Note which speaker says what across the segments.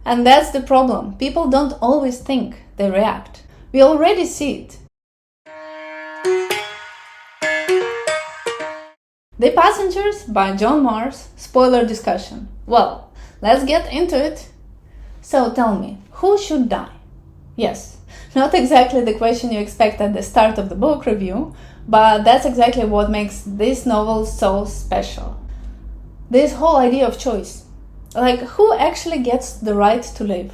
Speaker 1: And that's the problem. People don't always think, they react. We already see it. The Passengers by John Marrs, spoiler discussion. Well, let's get into it. So tell me, who should die? Yes, not exactly the question you expect at the start of the book review, but that's exactly what makes this novel so special. This whole idea of choice. Like, who actually gets the right to live?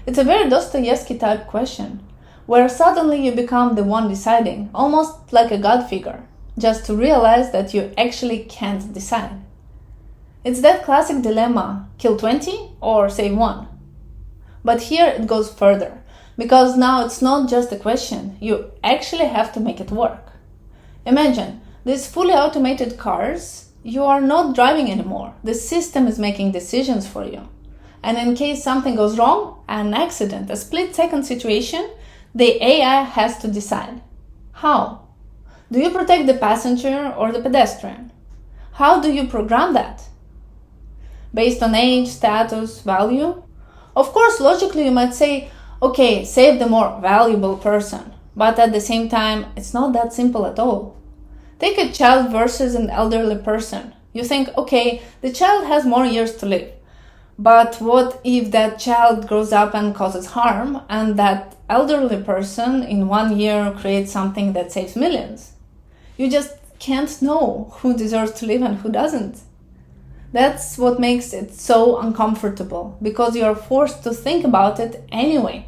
Speaker 1: It's a very Dostoevsky type question, where suddenly you become the one deciding, almost like a god figure, just to realize that you actually can't decide. It's that classic dilemma, kill 20 or save one. But here it goes further, because now it's not just a question, you actually have to make it work. Imagine, these fully automated cars, you are not driving anymore. The system is making decisions for you. And in case something goes wrong, an accident, a split-second situation, the AI has to decide. How? Do you protect the passenger or the pedestrian? How do you program that? Based on age, status, value? Of course, logically you might say, okay, save the more valuable person. But at the same time, it's not that simple at all. Take a child versus an elderly person. You think, okay, the child has more years to live. But what if that child grows up and causes harm, and that elderly person in 1 year creates something that saves millions? You just can't know who deserves to live and who doesn't. That's what makes it so uncomfortable, because you are forced to think about it anyway.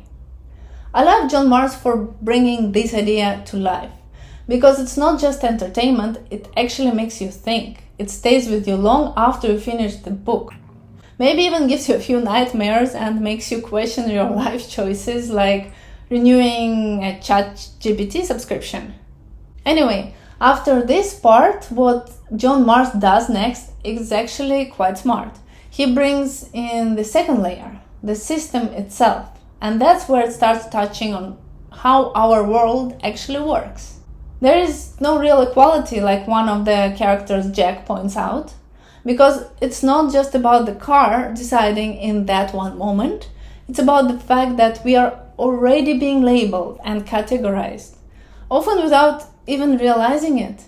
Speaker 1: I love John Marrs for bringing this idea to life. Because it's not just entertainment, it actually makes you think. It stays with you long after you finish the book. Maybe even gives you a few nightmares and makes you question your life choices, like renewing a ChatGPT subscription. Anyway, after this part, what John Marrs does next is actually quite smart. He brings in the second layer, the system itself, and that's where it starts touching on how our world actually works. There is no real equality, like one of the characters, Jack, points out, because it's not just about the car deciding in that one moment, it's about the fact that we are already being labeled and categorized, often without even realizing it.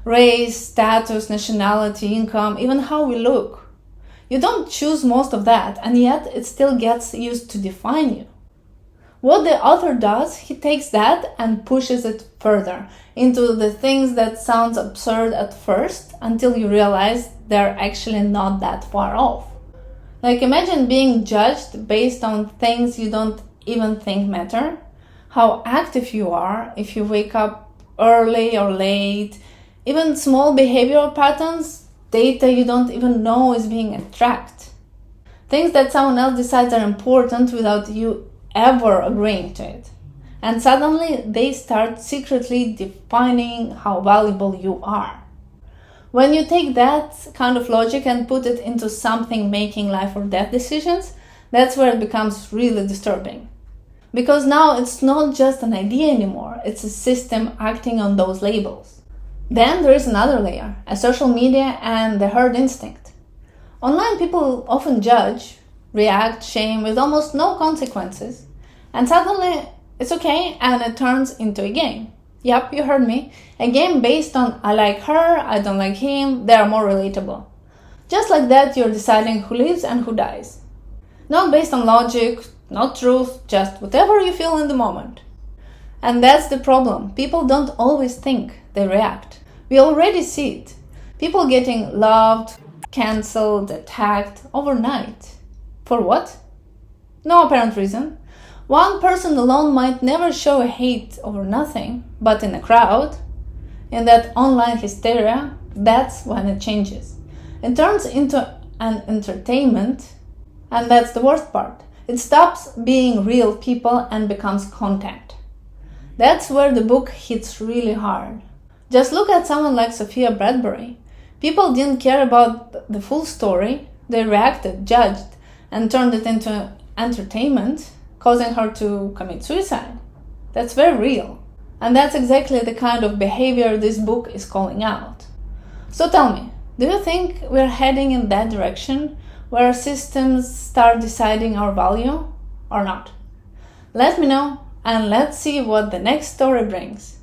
Speaker 1: Race, status, nationality, income, even how we look. You don't choose most of that, and yet it still gets used to define you. What the author does, he takes that and pushes it further into the things that sounds absurd at first until you realize they're actually not that far off. Like, imagine being judged based on things you don't even think matter. How active you are, if you wake up early or late, even small behavioral patterns, data you don't even know is being tracked. Things that someone else decides are important without you ever agreeing to it. And suddenly they start secretly defining how valuable you are. When you take that kind of logic and put it into something making life or death decisions, that's where it becomes really disturbing. Because now it's not just an idea anymore, it's a system acting on those labels. Then there is another layer, a social media and the herd instinct. Online people often judge, react, shame with almost no consequences, and suddenly it's okay and it turns into a game. Yep, you heard me. A game based on I like her, I don't like him, they are more relatable. Just like that, you're deciding who lives and who dies. Not based on logic, not truth, just whatever you feel in the moment. And that's the problem. People don't always think, they react. We already see it. People getting loved, cancelled, attacked overnight. For what? No apparent reason. One person alone might never show hate over nothing, but in a crowd, in that online hysteria, that's when it changes. It turns into an entertainment, and that's the worst part. It stops being real people and becomes content. That's where the book hits really hard. Just look at someone like Sophia Bradbury. People didn't care about the full story, they reacted, judged, and turned it into entertainment, causing her to commit suicide. That's very real. And that's exactly the kind of behavior this book is calling out. So tell me, do you think we're heading in that direction, where systems start deciding our value or not? Let me know, and let's see what the next story brings.